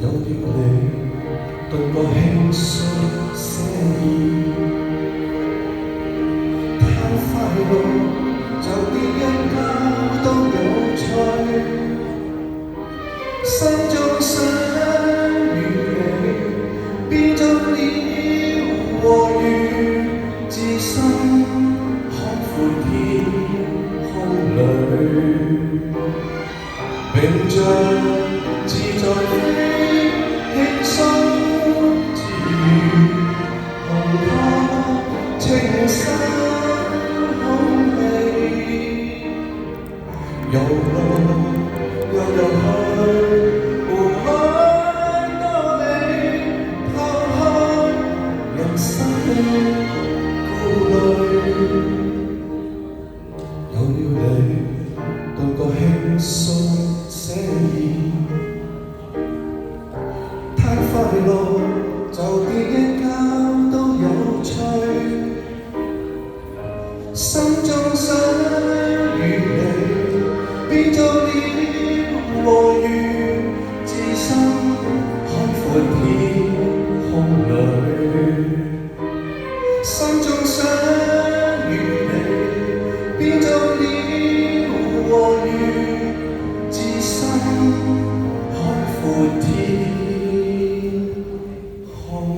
有了你，頓覺輕鬆寫意，太快樂，就連一覺都有趣。心中想與你變作了和愉，置身海闊天空裏，並像自在飛，輕鬆自如，紅確清新空氣，遊來又遊去。有了你，頓覺輕鬆寫意，太快樂，就連一覺都有趣。心中想與你變作了和愉，置身海闊天空裏。心中想與你變作了和愉，置身海闊天空裏。